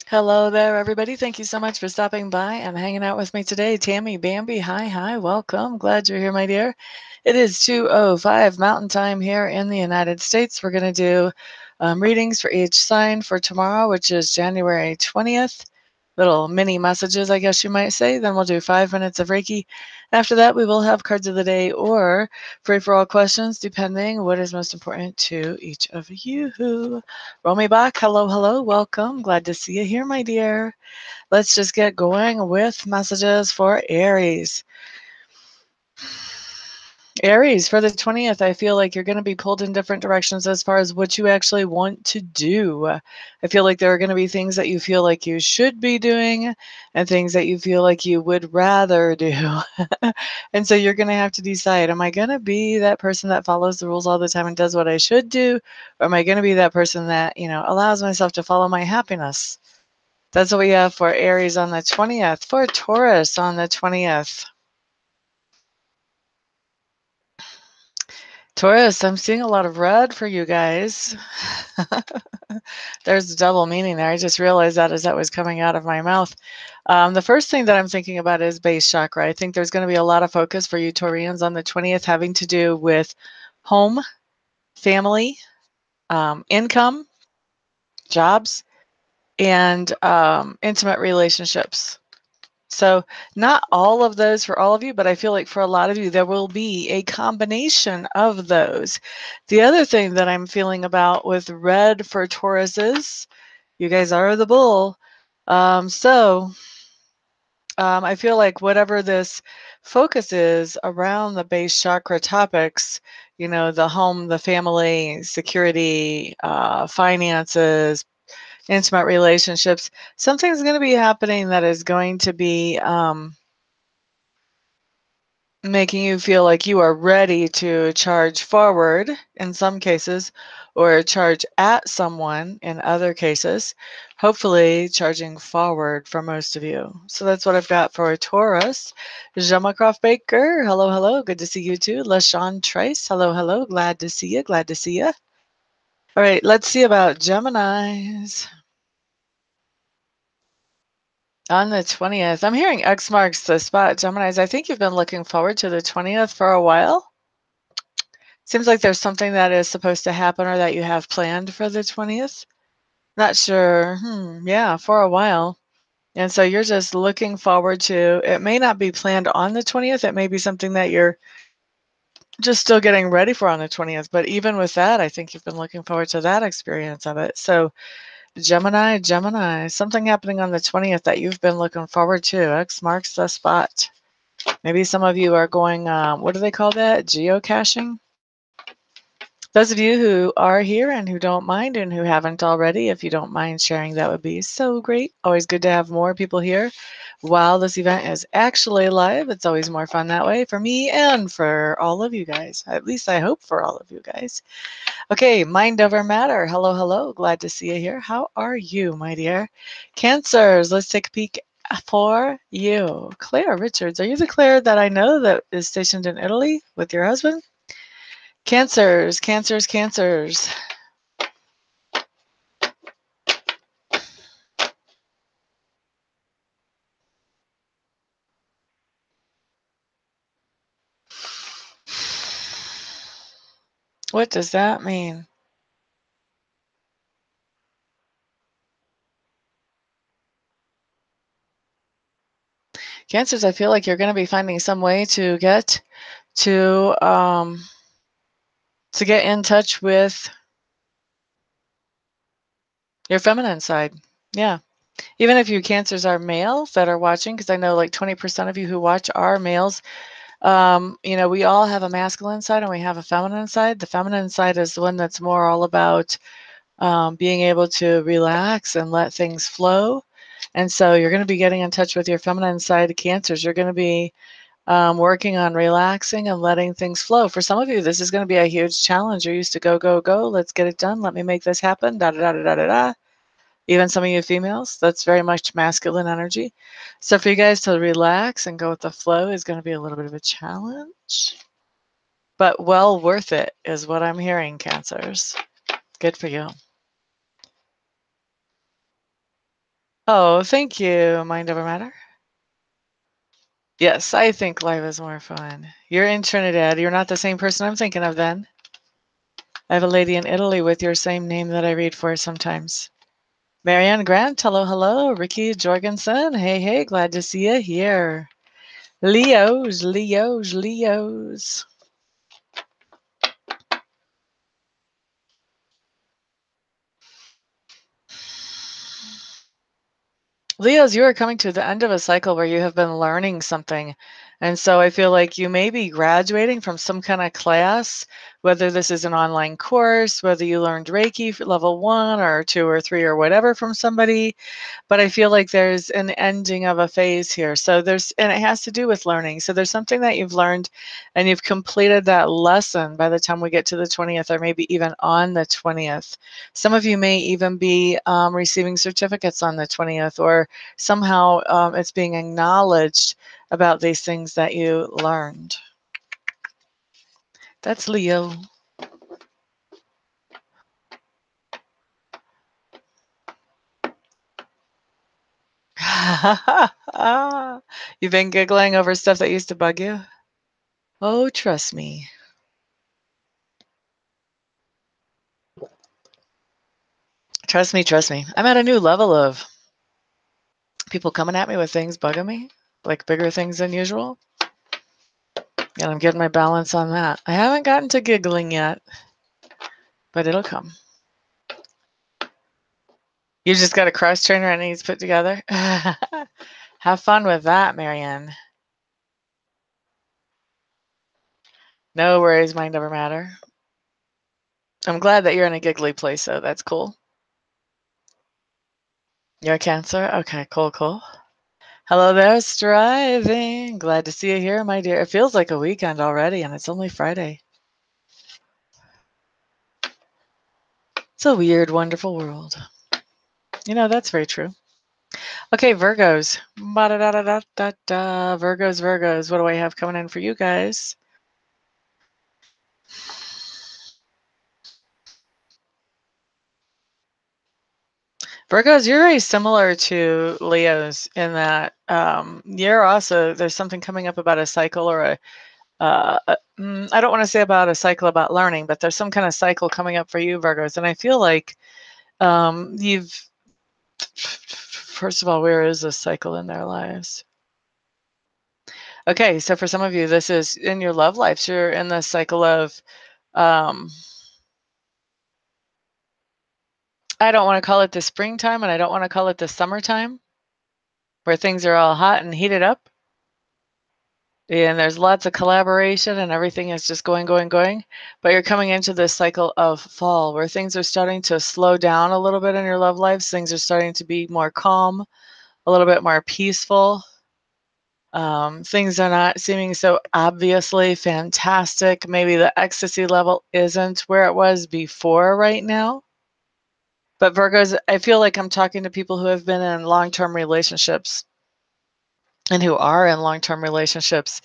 Hello there, everybody. Thank you so much for stopping by and hanging out with me today. Tammy, Bambi, hi, welcome. Glad you're here, my dear. It is 2:05 Mountain Time here in the United States. We're going to do readings for each sign for tomorrow, which is January 20th. Little mini messages, I guess you might say. Then we'll do 5 minutes of Reiki. After that, we will have cards of the day or free for all questions, depending what is most important to each of you. Roll me back. Hello, welcome. Glad to see you here, my dear. Let's just get going with messages for Aries. Aries, for the 20th, I feel like you're going to be pulled in different directions as far as what you actually want to do. I feel like there are going to be things that you feel like you should be doing and things that you feel like you would rather do. And so you're going to have to decide, am I going to be that person that follows the rules all the time and does what I should do? Or am I going to be that person that, allows myself to follow my happiness? That's what we have for Aries on the 20th. For Taurus on the 20th. Taurus, I'm seeing a lot of red for you guys. There's a double meaning there. I just realized that as that was coming out of my mouth. The first thing that I'm thinking about is base chakra. I think there's going to be a lot of focus for you Taurians on the 20th having to do with home, family, income, jobs, and intimate relationships. So not all of those for all of you, but I feel like for a lot of you, there will be a combination of those. The other thing that I'm feeling about with red for Taurus is, you guys are the bull. I feel like whatever this focus is around the base chakra topics, the home, the family, security, finances, intimate relationships, something's going to be happening that is going to be making you feel like you are ready to charge forward in some cases, or charge at someone in other cases, hopefully charging forward for most of you. So that's what I've got for Taurus. Jamacroft Baker, hello, good to see you too. LaShawn Trice, hello, glad to see you. All right, let's see about Geminis. On the 20th, I'm hearing X marks the spot. Geminis, I think you've been looking forward to the 20th for a while. Seems like there's something that is supposed to happen or that you have planned for the 20th. Not sure. Yeah, for a while. And so you're just looking forward to, it may not be planned on the 20th. It may be something that you're just still getting ready for on the 20th. But even with that, I think you've been looking forward to that experience of it. So Gemini, something happening on the 20th that you've been looking forward to. X marks the spot. Maybe some of you are going, what do they call that? Geocaching? Those of you who are here and who don't mind and who haven't already, if you don't mind sharing, that would be so great. Always good to have more people here while this event is actually live. It's always more fun that way for me and for all of you guys. At least I hope for all of you guys. Okay, mind over matter. Hello. Glad to see you here. How are you, my dear? Cancers, let's take a peek for you. Claire Richards, are you the Claire that I know that is stationed in Italy with your husband? Cancers. What does that mean? Cancers, I feel like you're going to be finding some way to get to get in touch with your feminine side. Yeah. Even if you Cancers are males that are watching, because I know like 20% of you who watch are males. We all have a masculine side and we have a feminine side. The feminine side is the one that's more all about being able to relax and let things flow. And so you're going to be getting in touch with your feminine side, Cancers. You're going to be working on relaxing and letting things flow. For some of you, this is going to be a huge challenge. You're used to go. Let's get it done. Let me make this happen. Da da da da da da. Even some of you females, that's very much masculine energy. So for you guys to relax and go with the flow is going to be a little bit of a challenge, but well worth it is what I'm hearing, Cancers. Good for you. Oh, thank you, Mind Over Matter. Yes, I think life is more fun. You're in Trinidad. You're not the same person I'm thinking of then. I have a lady in Italy with your same name that I read for sometimes. Marianne Grant, hello, hello. Ricky Jorgensen, hey, hey, glad to see you here. Leos, Leos, Leos. Leos, you are coming to the end of a cycle where you have been learning something. And so I feel like you may be graduating from some kind of class, whether this is an online course, whether you learned Reiki for level 1 or 2 or 3 or whatever from somebody. But I feel like there's an ending of a phase here. So and it has to do with learning. So there's something that you've learned and you've completed that lesson by the time we get to the 20th, or maybe even on the 20th. Some of you may even be receiving certificates on the 20th, or somehow it's being acknowledged about these things that you learned. That's Leo. You've been giggling over stuff that used to bug you? Oh, trust me. Trust me, trust me. I'm at a new level of people coming at me with things bugging me, like bigger things than usual. And I'm getting my balance on that. I haven't gotten to giggling yet, but it'll come. You just got a cross trainer that needs put together? Have fun with that, Marianne. No worries, Mind Over Matter. I'm glad that you're in a giggly place, though. That's cool. You're a Cancer? Okay, cool, cool. Hello there, Striving. Glad to see you here, my dear. It feels like a weekend already, and it's only Friday. It's a weird, wonderful world. You know, that's very true. Okay, Virgos. Ba-da-da-da-da-da-da. Virgos, Virgos. What do I have coming in for you guys? Virgos, you're very similar to Leos in that you're also, there's something coming up about a cycle or I don't want to say about a cycle about learning, but there's some kind of cycle coming up for you, Virgos. And I feel like first of all, where is this cycle in their lives? Okay, so for some of you, this is in your love lives. You're in the cycle of, I don't want to call it the springtime and I don't want to call it the summertime, where things are all hot and heated up. And there's lots of collaboration and everything is just going, going, going. But you're coming into this cycle of fall where things are starting to slow down a little bit in your love lives. Things are starting to be more calm, a little bit more peaceful. Things are not seeming so obviously fantastic. Maybe the ecstasy level isn't where it was before right now. But Virgos, I feel like I'm talking to people who have been in long-term relationships and who are in long-term relationships.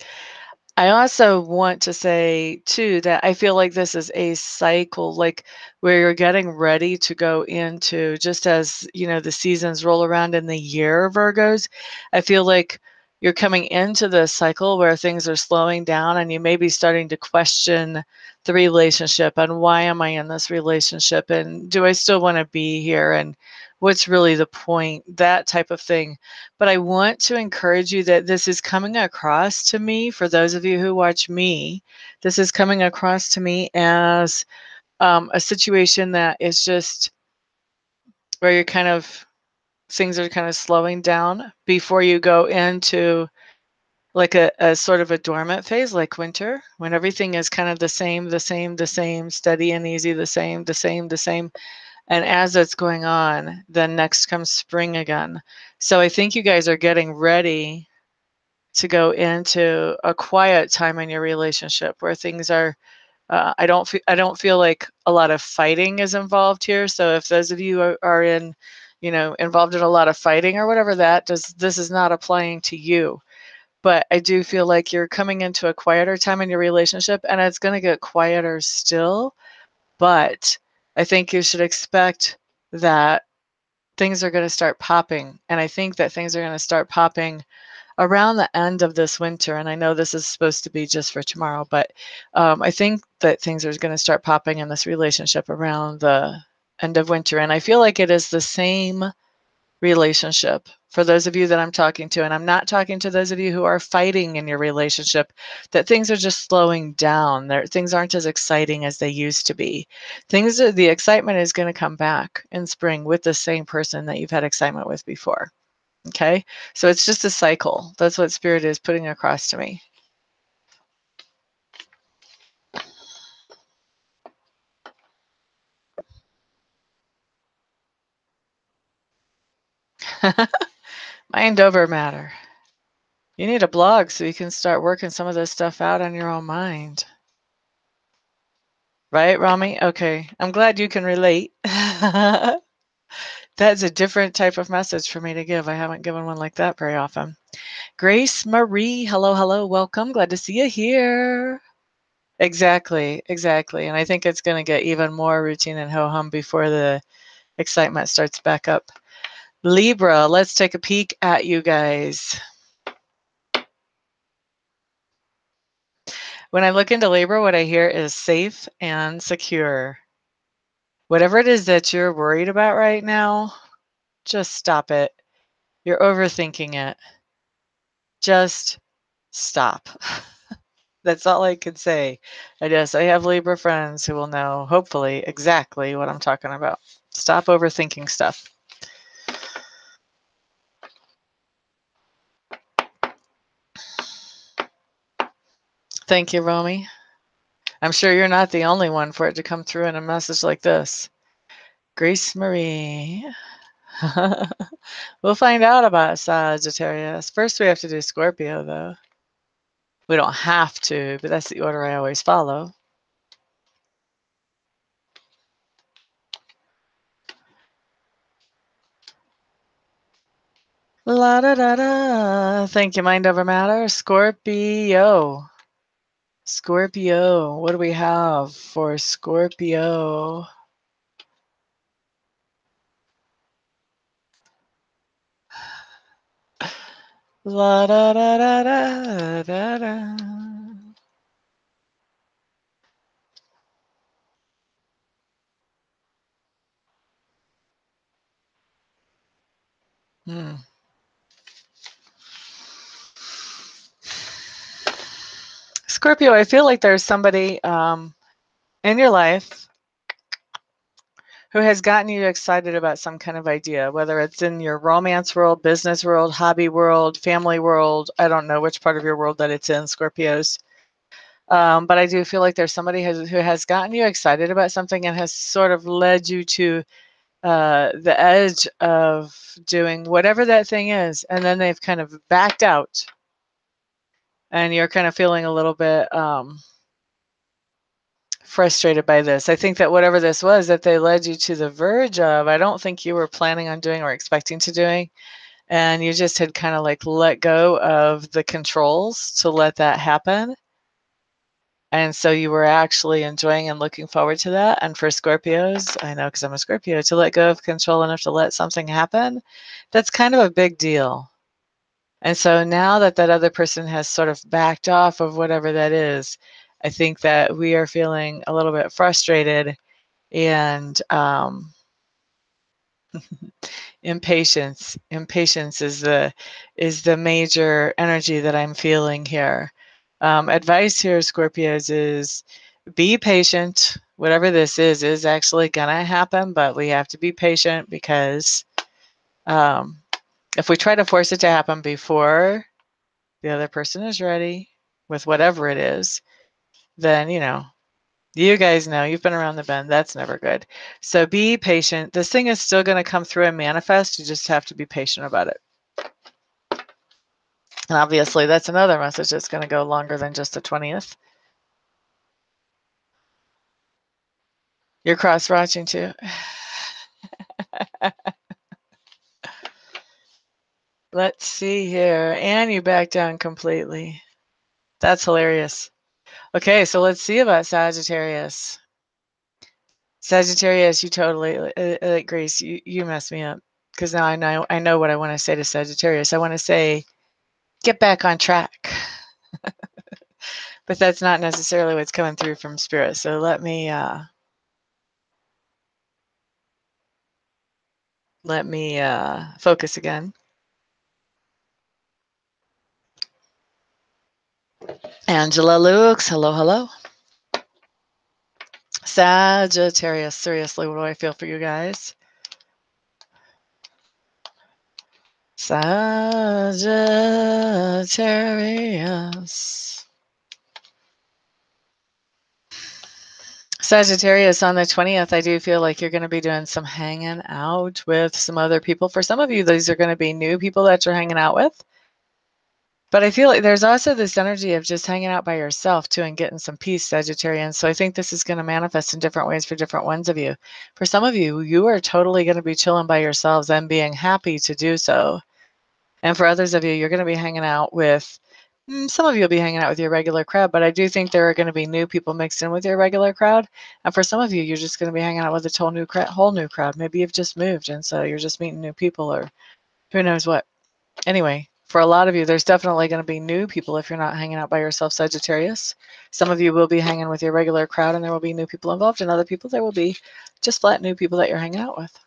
I also want to say too that I feel like this is a cycle, like where you're getting ready to go into, just as you know, the seasons roll around in the year, Virgos. I feel like you're coming into the cycle where things are slowing down and you may be starting to question the relationship and why am I in this relationship and do I still want to be here and what's really the point, that type of thing. But I want to encourage you that this is coming across to me, for those of you who watch me, this is coming across to me as a situation that is just where you're kind of, things are kind of slowing down before you go into like a sort of a dormant phase, like winter, when everything is kind of the same, the same, the same, steady and easy, the same, the same, the same. And as that's going on, then next comes spring again. So I think you guys are getting ready to go into a quiet time in your relationship where things are, I don't feel like a lot of fighting is involved here. So if those of you are in, you know, involved in a lot of fighting or whatever, this is not applying to you. But I do feel like you're coming into a quieter time in your relationship and it's going to get quieter still. But I think you should expect that things are going to start popping. And I think that things are going to start popping around the end of this winter. And I know this is supposed to be just for tomorrow, but I think that things are going to start popping in this relationship around the end of winter. And I feel like it is the same relationship for those of you that I'm talking to. And I'm not talking to those of you who are fighting in your relationship, that things are just slowing down. Things aren't as exciting as they used to be. The excitement is going to come back in spring with the same person that you've had excitement with before. Okay, so it's just a cycle. That's what Spirit is putting across to me. Mind over matter. You need a blog so you can start working some of this stuff out on your own mind. Right, Rami? Okay, I'm glad you can relate. That's a different type of message for me to give. I haven't given one like that very often. Grace Marie, hello, hello, welcome. Glad to see you here. Exactly, exactly. And I think it's going to get even more routine and ho-hum before the excitement starts back up. Libra, let's take a peek at you guys. When I look into Libra, what I hear is safe and secure. Whatever it is that you're worried about right now, just stop it. You're overthinking it. Just stop. That's all I can say. I guess I have Libra friends who will know, hopefully, exactly what I'm talking about. Stop overthinking stuff. Thank you, Romy. I'm sure you're not the only one for it to come through in a message like this. Grace Marie. We'll find out about Sagittarius. First, we have to do Scorpio, though. We don't have to, but that's the order I always follow. La da da da. Thank you, Mind Over Matter. Scorpio. Scorpio. What do we have for Scorpio? La da da da da da da. Scorpio, I feel like there's somebody in your life who has gotten you excited about some kind of idea, whether it's in your romance world, business world, hobby world, family world. I don't know which part of your world that it's in, Scorpios. But I do feel like there's somebody who has gotten you excited about something and has sort of led you to the edge of doing whatever that thing is. And then they've kind of backed out and you're kind of feeling a little bit frustrated by this. I think that whatever this was that they led you to the verge of, I don't think you were planning on doing or expecting to doing. And you just had kind of like let go of the controls to let that happen. And so you were actually enjoying and looking forward to that. And for Scorpios, I know because I'm a Scorpio, to let go of control enough to let something happen, that's kind of a big deal. And so now that that other person has sort of backed off of whatever that is, I think that we are feeling a little bit frustrated and impatience. Impatience is the major energy that I'm feeling here. Advice here, Scorpios, is be patient. Whatever this is actually gonna happen, but we have to be patient because if we try to force it to happen before the other person is ready with whatever it is, then you guys know, you've been around the bend. That's never good. So be patient. This thing is still going to come through and manifest. You just have to be patient about it. And obviously, that's another message that's going to go longer than just the 20th. You're cross-watching too. Let's see here. And you back down completely. That's hilarious. Okay, so let's see about Sagittarius. Sagittarius, you totally, Grace, you messed me up. because now I know what I want to say to Sagittarius. I want to say, get back on track. But that's not necessarily what's coming through from Spirit. So let me focus again. Angela Lukes, hello, hello. Sagittarius, seriously, what do I feel for you guys? Sagittarius. Sagittarius, on the 20th, I do feel like you're going to be doing some hanging out with some other people. For some of you, these are going to be new people that you're hanging out with. But I feel like there's also this energy of just hanging out by yourself too and getting some peace, Sagittarians. So I think this is going to manifest in different ways for different ones of you. For some of you, you are totally going to be chilling by yourselves and being happy to do so. And for others of you, you're going to be hanging out with, some of you will be hanging out with your regular crowd, but I do think there are going to be new people mixed in with your regular crowd. And for some of you, you're just going to be hanging out with a whole new crowd. Maybe you've just moved, and so you're just meeting new people, or who knows what. Anyway, for a lot of you, there's definitely going to be new people if you're not hanging out by yourself, Sagittarius. Some of you will be hanging with your regular crowd, and there will be new people involved, and other people, there will be just flat new people that you're hanging out with.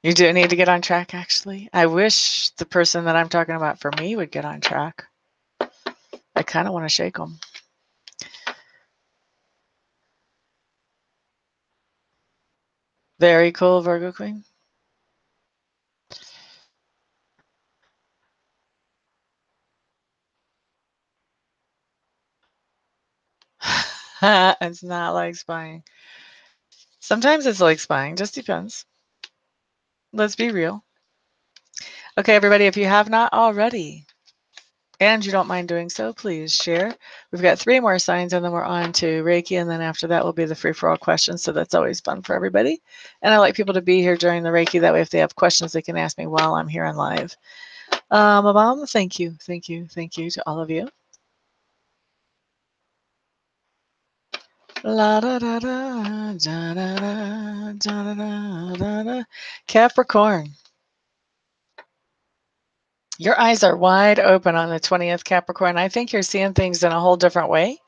You do need to get on track, actually. I wish the person that I'm talking about for me would get on track. I kind of want to shake them. Very cool, Virgo Queen. It's not like spying. Sometimes it's like spying, just depends. Let's be real. Okay, everybody, if you have not already, and you don't mind doing so, please share. We've got 3 more signs, and then we're on to Reiki, and then after that will be the free-for-all questions, so that's always fun for everybody. And I like people to be here during the Reiki, that way if they have questions, they can ask me while I'm here on live. Thank you to all of you. La da da da da da da da da da. Capricorn. Your eyes are wide open on the 20th, Capricorn. I think you're seeing things in a whole different way.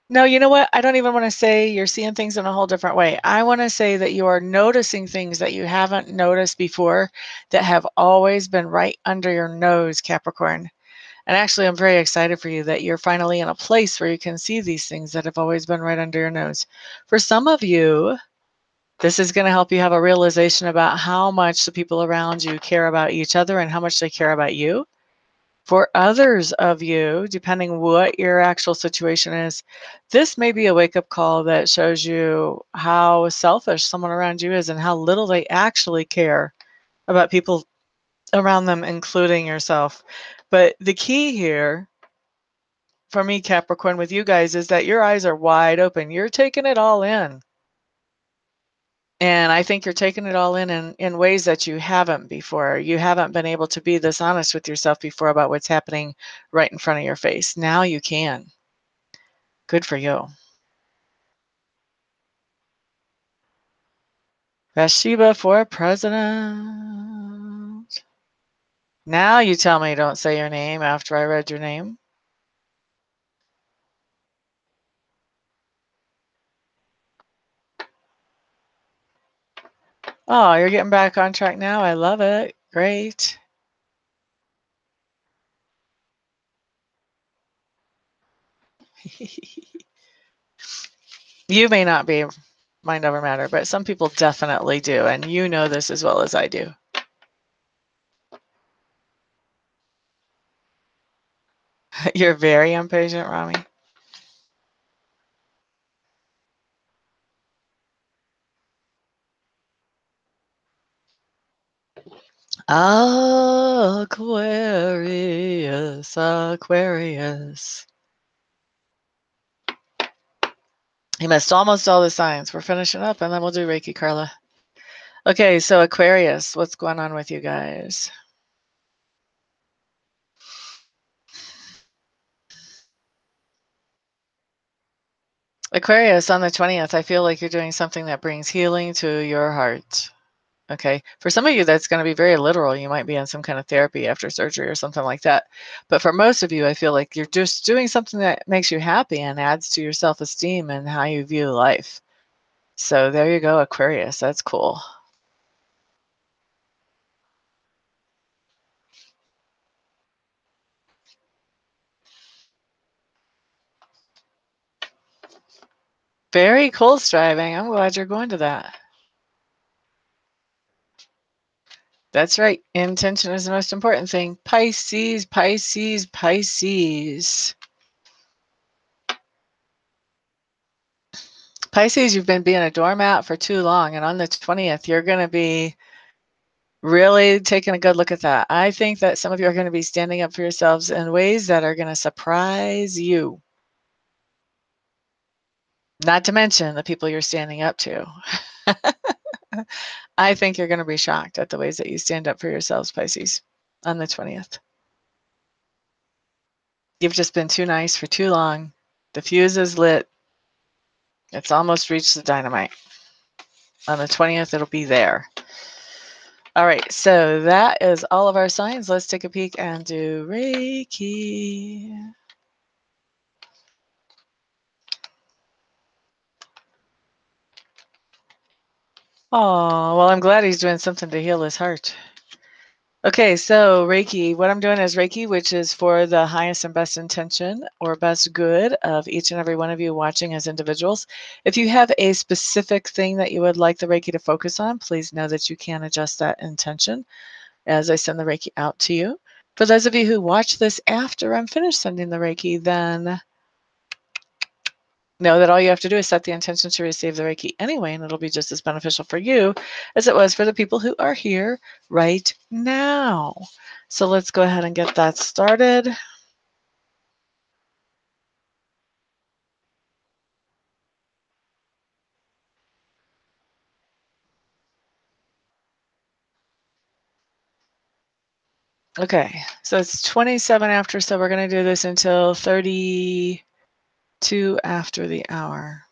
No, you know what? I don't even want to say you're seeing things in a whole different way. I want to say that you are noticing things that you haven't noticed before that have always been right under your nose, Capricorn. And actually, I'm very excited for you that you're finally in a place where you can see these things that have always been right under your nose. For some of you, this is going to help you have a realization about how much the people around you care about each other and how much they care about you. For others of you, depending what your actual situation is, this may be a wake-up call that shows you how selfish someone around you is and how little they actually care about people around them, including yourself. But the key here for me, Capricorn, with you guys is that your eyes are wide open. You're taking it all in. And I think you're taking it all in ways that you haven't before. You haven't been able to be this honest with yourself before about what's happening right in front of your face. Now you can. Good for you. Bathsheba for president. Now you tell me don't say your name after I read your name. Oh, you're getting back on track now. I love it. Great. You may not be mind over matter, but some people definitely do. And you know this as well as I do. You're very impatient, Rami. Aquarius, Aquarius. You missed almost all the signs. We're finishing up, and then we'll do Reiki, Carla. Okay, so Aquarius, what's going on with you guys? Aquarius, on the 20th, I feel like you're doing something that brings healing to your heart. Okay. For some of you, that's going to be very literal. You might be in some kind of therapy after surgery or something like that. But for most of you, I feel like you're just doing something that makes you happy and adds to your self-esteem and how you view life. So there you go, Aquarius. That's cool. Very cool striving. I'm glad you're going to that. That's right. Intention is the most important thing. Pisces, Pisces, Pisces. Pisces, you've been being a doormat for too long. And on the 20th, you're going to be really taking a good look at that. I think that some of you are going to be standing up for yourselves in ways that are going to surprise you. Not to mention the people you're standing up to. I think you're going to be shocked at the ways that you stand up for yourselves, Pisces, on the 20th. You've just been too nice for too long. The fuse is lit. It's almost reached the dynamite. On the 20th, it'll be there. All right, so that is all of our signs. Let's take a peek and do Reiki. Oh, well, I'm glad he's doing something to heal his heart. Okay, so Reiki, what I'm doing is Reiki, which is for the highest and best intention or best good of each and every one of you watching as individuals. If you have a specific thing that you would like the Reiki to focus on, please know that you can adjust that intention as I send the Reiki out to you. For those of you who watch this after I'm finished sending the Reiki, then know that all you have to do is set the intention to receive the Reiki anyway, and it'll be just as beneficial for you as it was for the people who are here right now. So let's go ahead and get that started. Okay, so it's 27 after, so we're going to do this until 32 after the hour.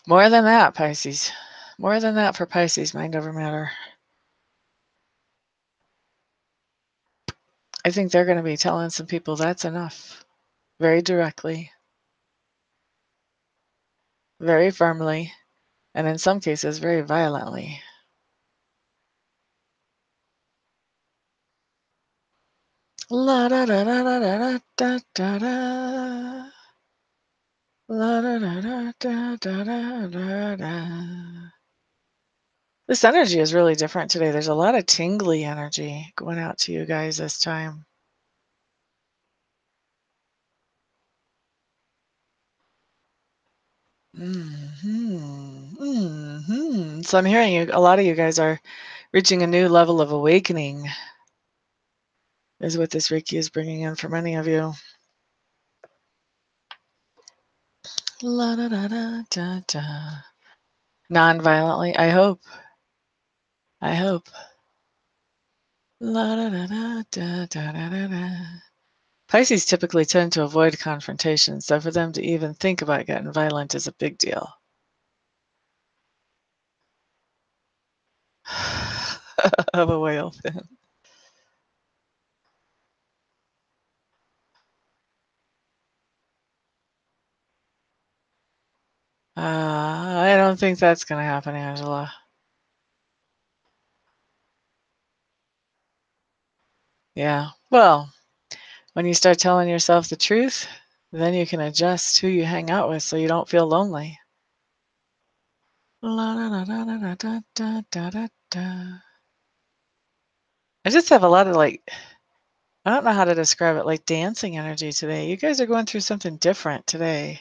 More than that, Pisces. More than that for Pisces, mind over matter. I think they're going to be telling some people that's enough. Very directly, very firmly, and in some cases, very violently. La da da da da da da da da. La da da da da da da da. This energy is really different today. There's a lot of tingly energy going out to you guys this time. So I'm hearing you. A lot of you guys are reaching a new level of awakening, is what this Reiki is bringing in for many of you. La da da da da da. Non-violently, I hope. I hope. La da da da da da da da. Pisces typically tend to avoid confrontation, so for them to even think about getting violent is a big deal. Of a whale fin. I don't think that's going to happen, Angela. Yeah. Well, when you start telling yourself the truth, then you can adjust who you hang out with so you don't feel lonely. I just have a lot of I don't know how to describe it, like dancing energy today. You guys are going through something different today.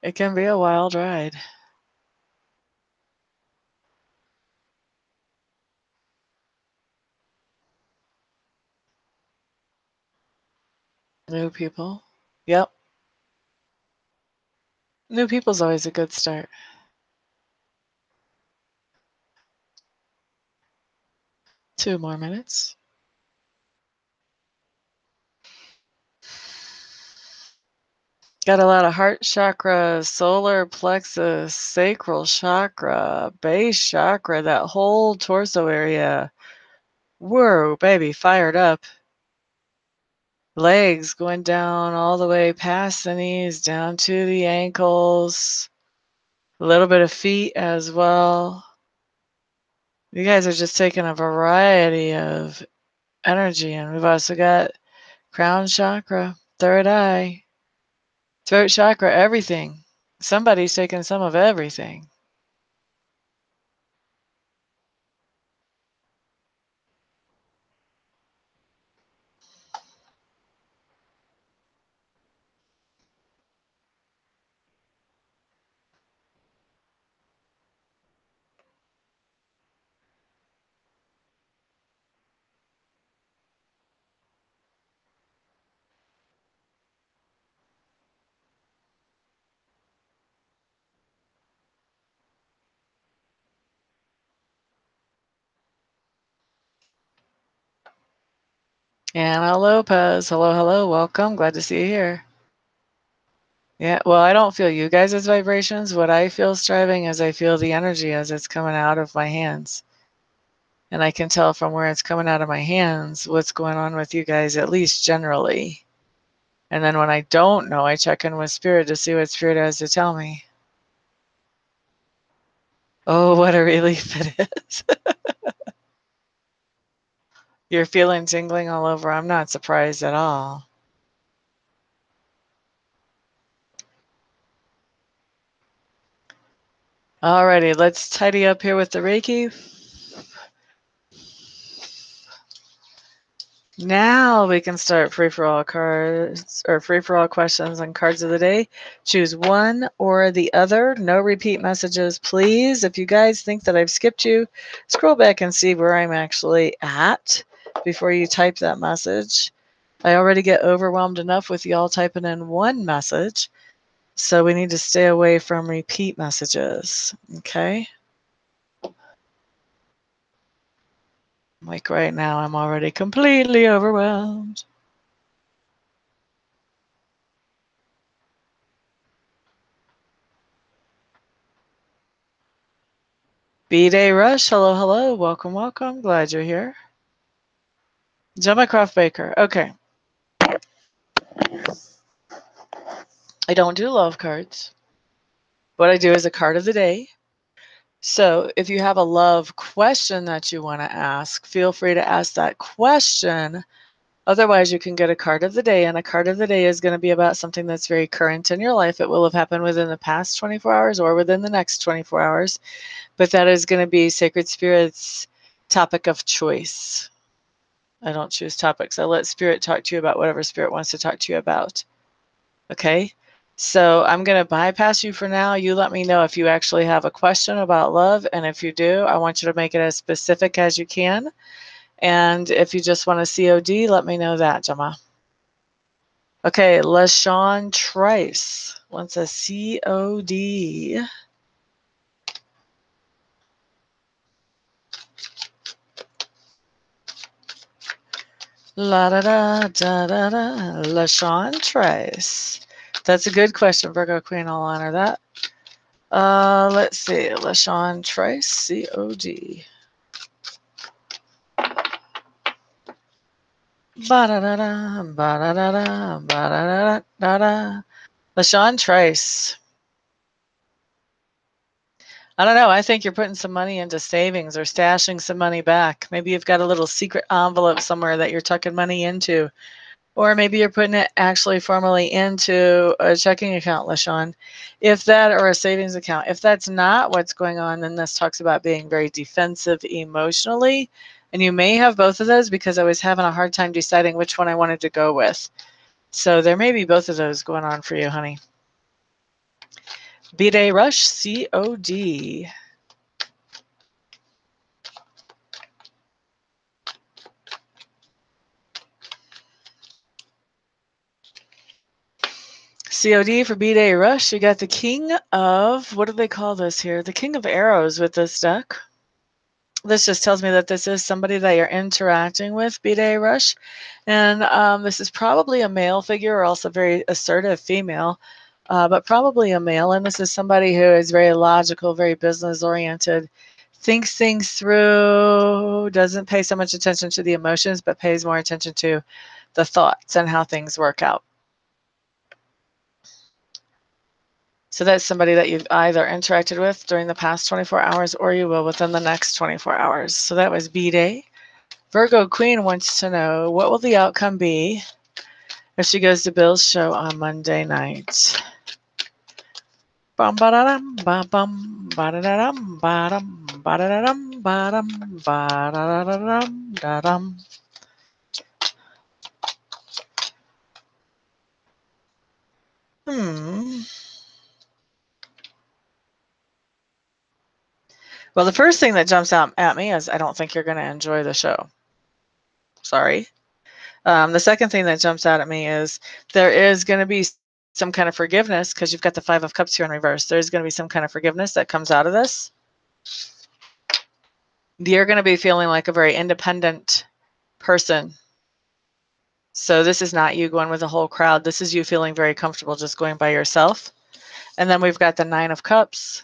It can be a wild ride. new people. Yep. New people's always a good start. Two more minutes. Got a lot of heart chakra, solar plexus, sacral chakra, base chakra, that whole torso area. Whoa, baby, fired up. Legs going down all the way past the knees, down to the ankles. A little bit of feet as well. You guys are just taking a variety of energy, and we've also got crown chakra, third eye, throat chakra, everything. Somebody's taking some of everything. Anna Lopez, hello, hello, welcome. Glad to see you here. Yeah, well, I don't feel you guys' vibrations. What I feel striving is I feel the energy as it's coming out of my hands. And I can tell from where it's coming out of my hands what's going on with you guys, at least generally. And then when I don't know, I check in with Spirit to see what Spirit has to tell me. Oh, what a relief it is. You're feeling tingling all over. I'm not surprised at all. Alrighty, let's tidy up here with the Reiki. Now we can start free-for-all cards, or free-for-all questions and cards of the day. Choose one or the other. No repeat messages, please. If you guys think that I've skipped you, scroll back and see where I'm actually at before you type that message. I already get overwhelmed enough with y'all typing in one message, so we need to stay away from repeat messages, okay? Like right now, I'm already completely overwhelmed. B-Day Rush, hello, hello, welcome, welcome. Glad you're here. Gemma Croft Baker, okay. I don't do love cards. What I do is a card of the day. So if you have a love question that you want to ask, feel free to ask that question. Otherwise, you can get a card of the day, and a card of the day is going to be about something that's very current in your life. It will have happened within the past 24 hours or within the next 24 hours, but that is going to be Sacred Spirit's topic of choice. I don't choose topics. I let Spirit talk to you about whatever Spirit wants to talk to you about. Okay? So I'm going to bypass you for now. You let me know if you actually have a question about love, and if you do, I want you to make it as specific as you can. And if you just want a COD, let me know that, Gemma. Okay, LaShawn Trice wants a COD. La da da da da da. LaShawn Trice. That's a good question, Virgo Queen. I'll honor that. Let's see. LaShawn Trice, COD. Ba da da da ba da da da ba da da da da. LaShawn Trice. I don't know. I think you're putting some money into savings or stashing some money back. Maybe you've got a little secret envelope somewhere that you're tucking money into. Or maybe you're putting it actually formally into a checking account, LaShawn. If that, or a savings account. If that's not what's going on, then this talks about being very defensive emotionally. And you may have both of those, because I was having a hard time deciding which one I wanted to go with. So there may be both of those going on for you, honey. B-Day Rush, COD. COD for B-Day Rush. You got the King of, what do they call this here? The King of Arrows with this deck. This just tells me that this is somebody that you're interacting with, B-Day Rush. And this is probably a male figure or else a very assertive female, but probably a male. And this is somebody who is very logical, very business-oriented, thinks things through, doesn't pay so much attention to the emotions, but pays more attention to the thoughts and how things work out. So that's somebody that you've either interacted with during the past 24 hours or you will within the next 24 hours. So that was B-Day. Virgo Queen wants to know, what will the outcome be if she goes to Bill's show on Monday night? Bum ba da dum ba bum ba da da dum ba dum ba da da dum ba dum ba da da dum da dum. Well, the first thing that jumps out at me is I don't think you're going to enjoy the show. Sorry. The second thing that jumps out at me is there is going to be some kind of forgiveness because you've got the Five of Cups here in reverse. There's going to be some kind of forgiveness that comes out of this. You're going to be feeling like a very independent person. So this is not you going with the whole crowd. This is you feeling very comfortable just going by yourself. And then we've got the Nine of Cups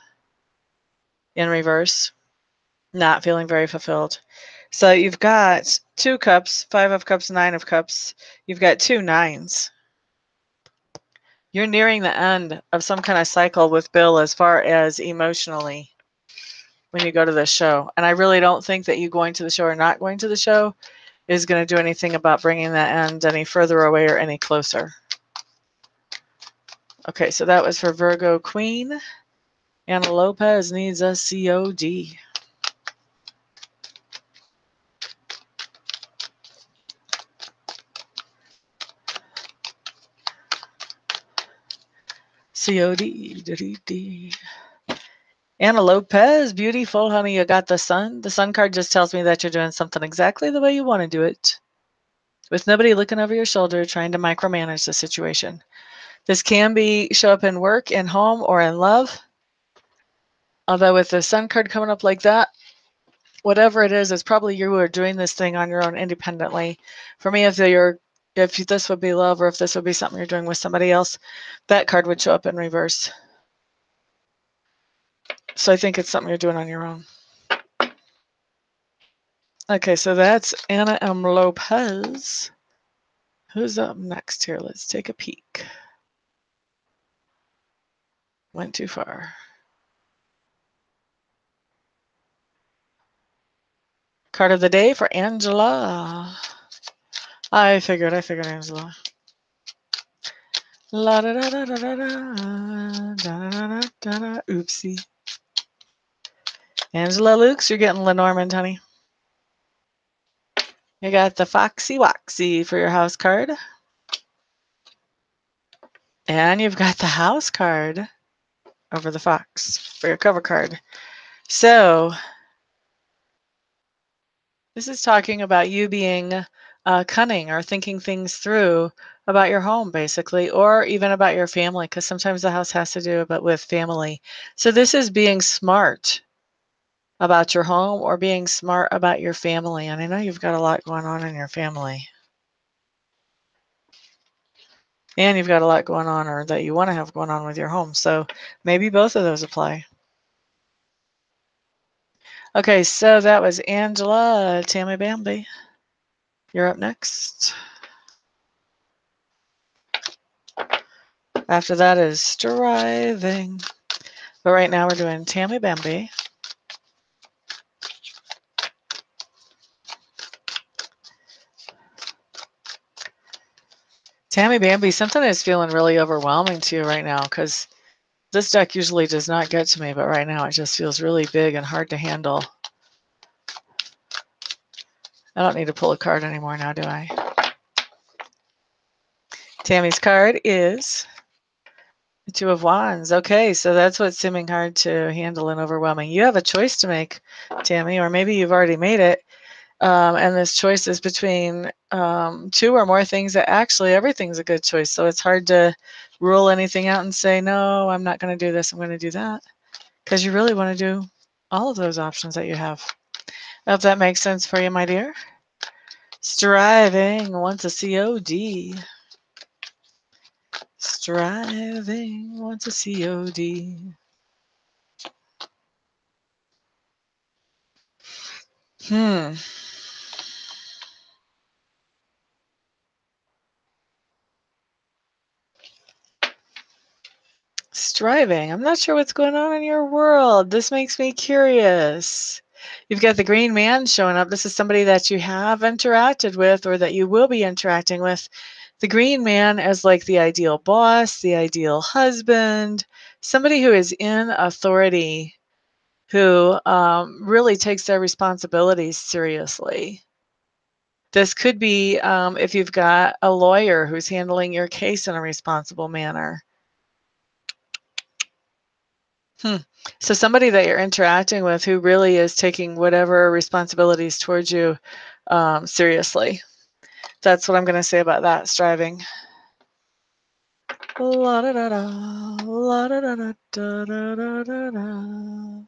in reverse, not feeling very fulfilled. So you've got 2 cups, 5 of Cups, 9 of Cups. You've got 2 nines. You're nearing the end of some kind of cycle with Bill as far as emotionally when you go to this show. And I really don't think that you going to the show or not going to the show is going to do anything about bringing that end any further away or any closer. Okay, so that was for Virgo Queen. Anna Lopez needs a COD. COD. Anna Lopez, beautiful, honey. You got the sun. The sun card just tells me that you're doing something exactly the way you want to do it, with nobody looking over your shoulder trying to micromanage the situation. This can show up in work, in home, or in love. Although with the sun card coming up like that, whatever it is, it's probably you are doing this thing on your own independently. For me, if this would be love or if this would be something you're doing with somebody else, that card would show up in reverse. So I think it's something you're doing on your own. Okay, so that's Anna M. Lopez. Who's up next here? Let's take a peek. Went too far. Card of the day for Angela. I figured Angela. La da da da da da da da da da da. Oopsie. Angela Lukes, you're getting Lenormand, honey. You got the Foxy Woxy for your house card. And you've got the house card over the fox for your cover card. So this is talking about you being cunning or thinking things through about your home, basically, or even about your family, because sometimes the house has to do with family. So this is being smart about your home or being smart about your family. And I know you've got a lot going on in your family. And you've got a lot going on or that you want to have going on with your home. So maybe both of those apply. Okay, so that was Angela. Tammy Bambi, you're up next. After that is Striving. But right now we're doing Tammy Bambi. Tammy Bambi, something is feeling really overwhelming to you right now because this deck usually does not get to me, but right now it just feels really big and hard to handle. I don't need to pull a card anymore now, do I? Tammy's card is the Two of Wands. Okay, so that's what's seeming hard to handle and overwhelming. You have a choice to make, Tammy, or maybe you've already made it. And this choice is between 2 or more things that actually everything's a good choice. So it's hard to rule anything out and say, no, I'm not going to do this, I'm going to do that. Because you really want to do all of those options that you have. I hope that makes sense for you, my dear. Striving wants a COD. Striving wants a COD. Striving. I'm not sure what's going on in your world. This makes me curious. You've got the green man showing up. This is somebody that you have interacted with or that you will be interacting with. The green man is like the ideal boss, the ideal husband, somebody who is in authority, who really takes their responsibilities seriously. This could be if you've got a lawyer who's handling your case in a responsible manner. So somebody that you're interacting with who really is taking whatever responsibilities towards you seriously. That's what I'm going to say about that, striving. La da da da, la da da da da da da da.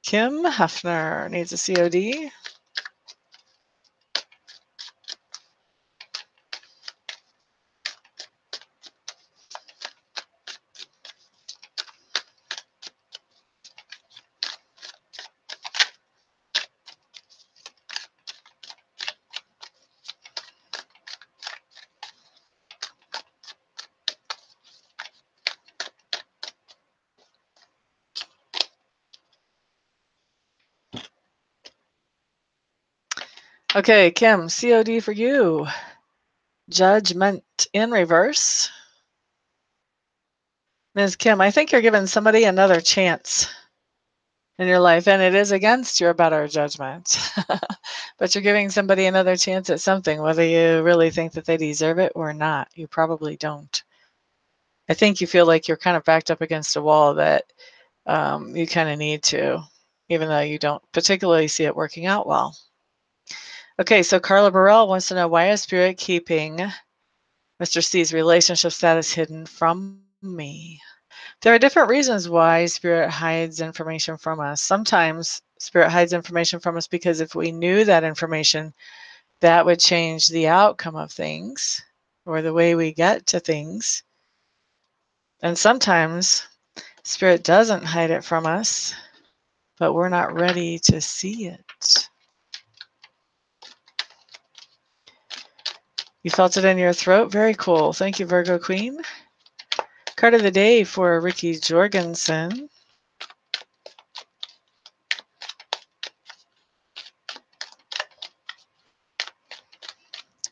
Kim Hefner needs a COD. Okay, Kim, COD for you. Judgment in reverse. Ms. Kim, I think you're giving somebody another chance in your life, and it is against your better judgment. But you're giving somebody another chance at something, whether you really think that they deserve it or not. You probably don't. I think you feel like you're kind of backed up against a wall that you kind of need to, even though you don't particularly see it working out well. Okay, so Carla Burrell wants to know, why is Spirit keeping Mr. C's relationship status hidden from me? There are different reasons why Spirit hides information from us. Sometimes Spirit hides information from us because if we knew that information, that would change the outcome of things or the way we get to things. And sometimes Spirit doesn't hide it from us, but we're not ready to see it. You felt it in your throat? Very cool. Thank you, Virgo Queen. Card of the day for Ricky Jorgensen.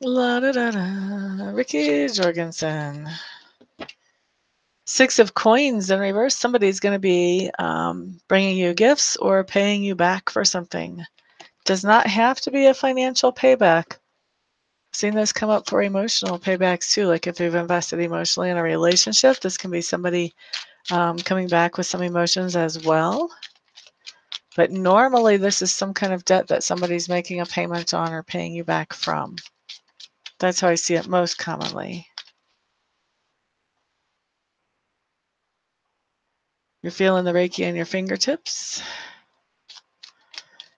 La da da da. Ricky Jorgensen. Six of Coins in reverse. Somebody's going to be bringing you gifts or paying you back for something. Does not have to be a financial payback. I've seen this come up for emotional paybacks too. Like if you've invested emotionally in a relationship, this can be somebody coming back with some emotions as well. But normally this is some kind of debt that somebody's making a payment on or paying you back from. That's how I see it most commonly. You're feeling the Reiki in your fingertips.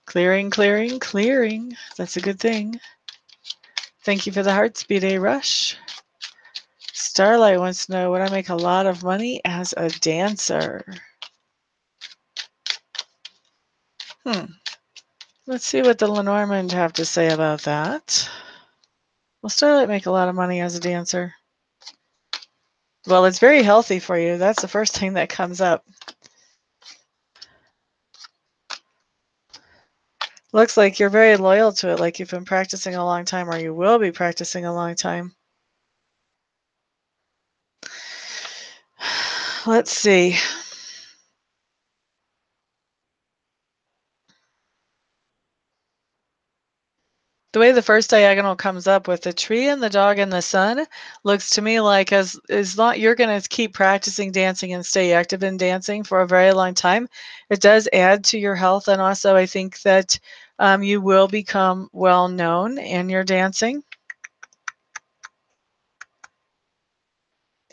Clearing, clearing, clearing. That's a good thing. Thank you for the heart speed, A Rush. Starlight wants to know, would I make a lot of money as a dancer? Let's see what the Lenormand have to say about that. Will Starlight make a lot of money as a dancer? Well, it's very healthy for you. That's the first thing that comes up. Looks like you're very loyal to it, like you've been practicing a long time, or you will be practicing a long time. Let's see. The way the first diagonal comes up with the tree and the dog and the sun looks to me like as long you're going to keep practicing dancing and stay active in dancing for a very long time. It does add to your health, and also I think that you will become well known in your dancing.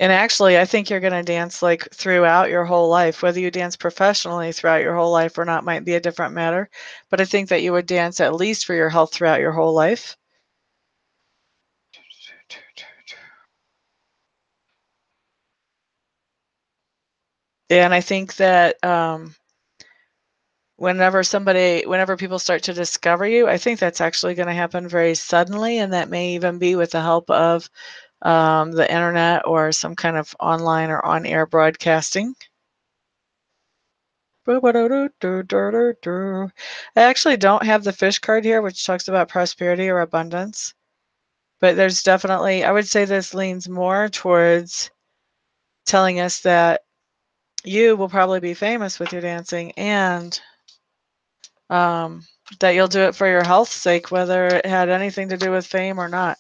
And actually, I think you're going to dance like throughout your whole life. Whether you dance professionally throughout your whole life or not might be a different matter. But I think that you would dance at least for your health throughout your whole life. And I think that whenever people start to discover you, I think that's actually going to happen very suddenly, and that may even be with the help of the internet or some kind of online or on-air broadcasting. I actually don't have the fish card here, which talks about prosperity or abundance, but there's definitely, I would say this leans more towards telling us that you will probably be famous with your dancing, and that you'll do it for your health's sake, whether it had anything to do with fame or not.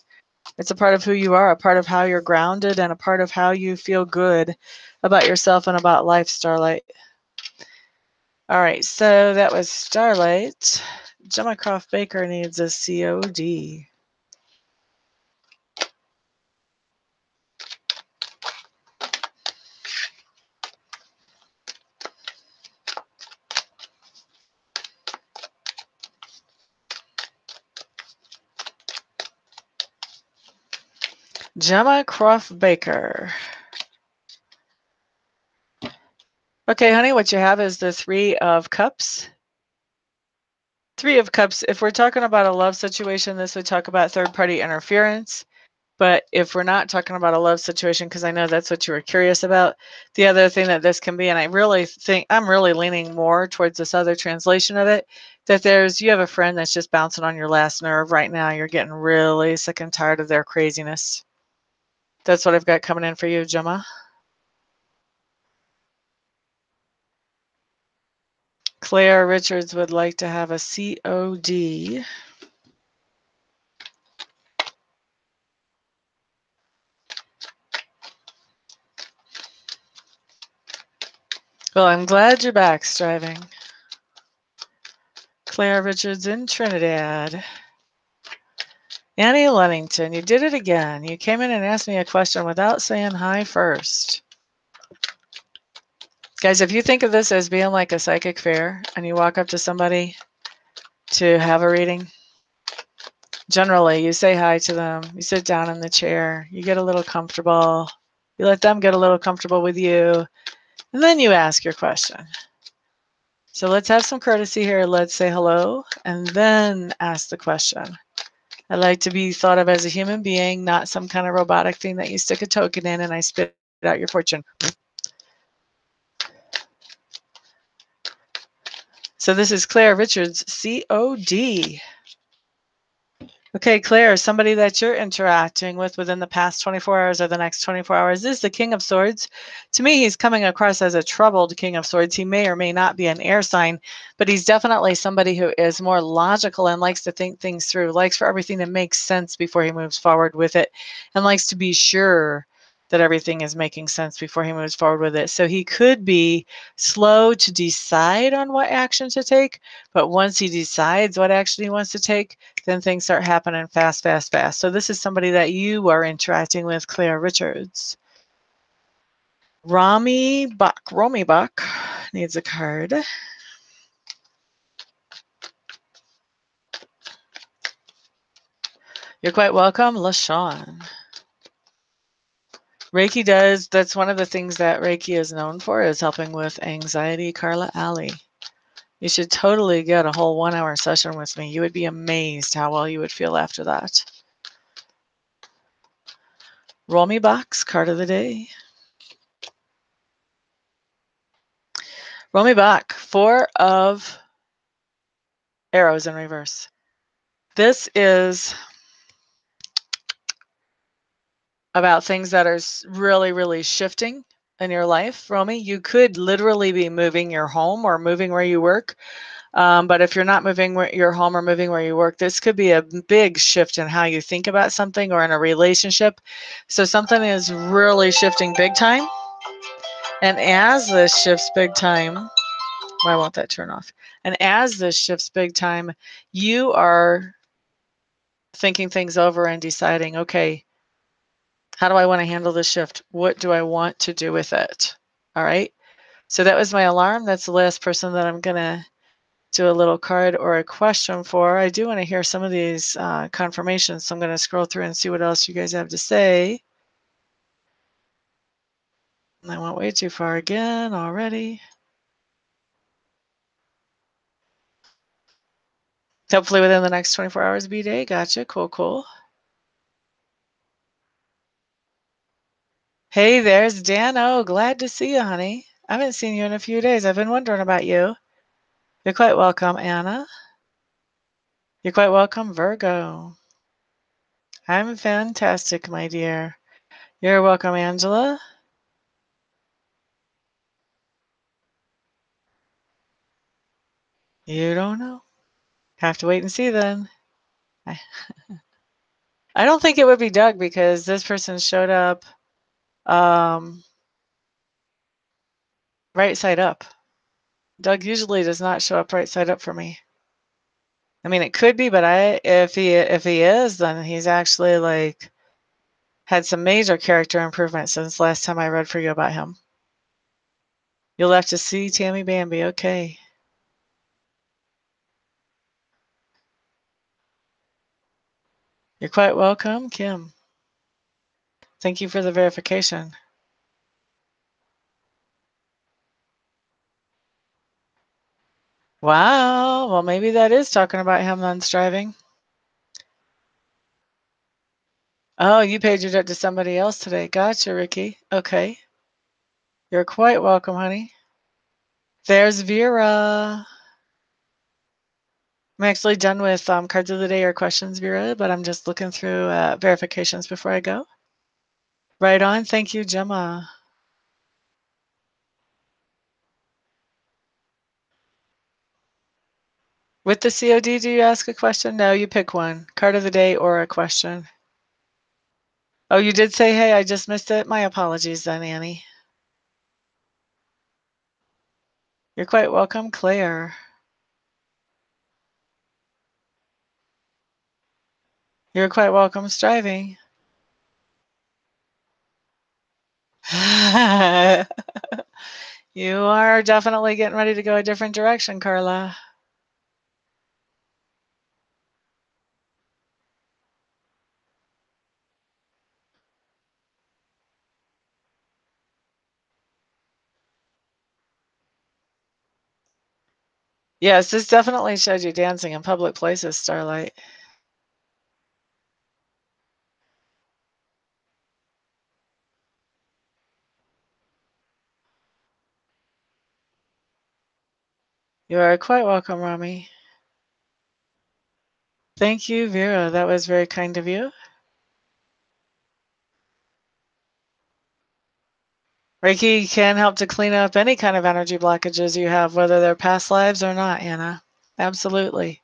It's a part of who you are, a part of how you're grounded, and a part of how you feel good about yourself and about life, Starlight. All right, so that was Starlight. Gemma Croft Baker needs a COD. Gemma Croft Baker. Okay, honey, what you have is the Three of Cups. Three of Cups, if we're talking about a love situation, this would talk about third-party interference. But if we're not talking about a love situation, because I know that's what you were curious about, the other thing that this can be, and I really think, I'm really leaning more towards this other translation of it, that you have a friend that's just bouncing on your last nerve right now. You're getting really sick and tired of their craziness. That's what I've got coming in for you, Gemma. Claire Richards would like to have a COD. Well, I'm glad you're back, Striving. Claire Richards in Trinidad. Annie Lunnington, you did it again. You came in and asked me a question without saying hi first. Guys, if you think of this as being like a psychic fair and you walk up to somebody to have a reading, generally you say hi to them, you sit down in the chair, you get a little comfortable, you let them get a little comfortable with you, and then you ask your question. So let's have some courtesy here. Let's say hello and then ask the question. I like to be thought of as a human being, not some kind of robotic thing that you stick a token in and I spit out your fortune. So this is Claire Richards, COD. Okay, Claire, somebody that you're interacting with within the past 24 hours or the next 24 hours is the King of Swords. To me, he's coming across as a troubled King of Swords. He may or may not be an air sign, but he's definitely somebody who is more logical and likes to think things through, likes for everything to make sense before he moves forward with it, and likes to be sure that everything is making sense before he moves forward with it. So he could be slow to decide on what action to take, but once he decides what action he wants to take, then things start happening fast, fast, fast. So this is somebody that you are interacting with, Claire Richards. Romy Buck needs a card. You're quite welcome, LaShawn. Reiki that's one of the things that Reiki is known for, is helping with anxiety. Carla Alley. You should totally get a whole 1 hour session with me. You would be amazed how well you would feel after that. Roll me box, card of the day. Roll me back. 4 of arrows in reverse. This is about things that are really, really shifting in your life, Romy. You could literally be moving your home or moving where you work. But if you're not moving your home or moving where you work, this could be a big shift in how you think about something or in a relationship. So something is really shifting big time. And as this shifts big time, why won't that turn off? And as this shifts big time, you are thinking things over and deciding, okay, How do I want to handle the shift? What do I want to do with it? All right. So that was my alarm. That's the last person that I'm going to do a little card or a question for. I do want to hear some of these confirmations, so I'm going to scroll through and see what else you guys have to say. I went way too far again already. Hopefully within the next 24 hours, B-Day. Gotcha. Cool, cool. Hey, there's Dan. Oh, glad to see you, honey. I haven't seen you in a few days. I've been wondering about you. You're quite welcome, Anna. You're quite welcome, Virgo. I'm fantastic, my dear. You're welcome, Angela. You don't know. Have to wait and see then. I don't think it would be Doug because this person showed up right side up. Doug usually does not show up right side up for me. I mean, it could be, but if he is, then he's actually like had some major character improvement since last time I read for you about him. You'll have to see Tammy Bambi. Okay. You're quite welcome, Kim. Thank you for the verification. Wow. Well, maybe that is talking about him then striving. Oh, you paid your debt to somebody else today. Gotcha, Ricky. Okay. You're quite welcome, honey. There's Vera. I'm actually done with cards of the day or questions, Vera, but I'm just looking through verifications before I go. Right on. Thank you, Gemma. With the COD, do you ask a question? No, you pick one. Card of the day or a question. Oh, you did say, hey, I just missed it. My apologies then, Annie. You're quite welcome, Claire. You're quite welcome, Striving. You are definitely getting ready to go a different direction, Carla. Yes, this definitely showed you dancing in public places, Starlight. You are quite welcome, Rami. Thank you, Vera. That was very kind of you. Reiki can help to clean up any kind of energy blockages you have, whether they're past lives or not, Anna. Absolutely.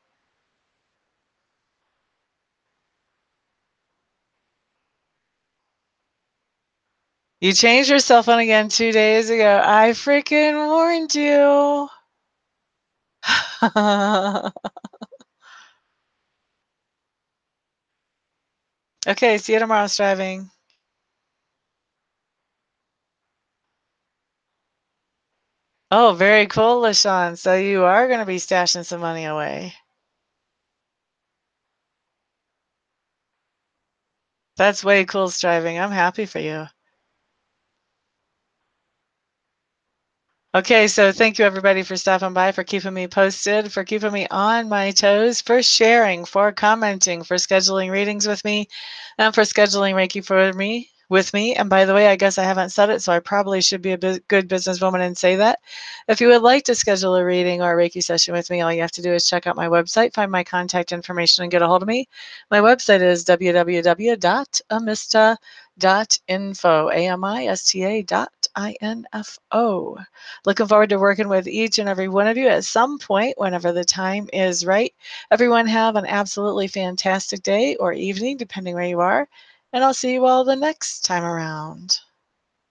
You changed your cell phone again 2 days ago. I freaking warned you. Okay, see you tomorrow, Striving. Oh, very cool, LaShawn. So you are going to be stashing some money away. That's way cool, Striving. I'm happy for you. Okay, so thank you everybody for stopping by, for keeping me posted, for keeping me on my toes, for sharing, for commenting, for scheduling readings with me, and for scheduling Reiki for me with me. And by the way, I guess I haven't said it, so I probably should be a good businesswoman and say that. If you would like to schedule a reading or a Reiki session with me, all you have to do is check out my website, find my contact information, and get a hold of me. My website is www.amista.info, amista.info. Looking forward to working with each and every one of you at some point, whenever the time is right. Everyone have an absolutely fantastic day or evening, depending where you are. And I'll see you all the next time around.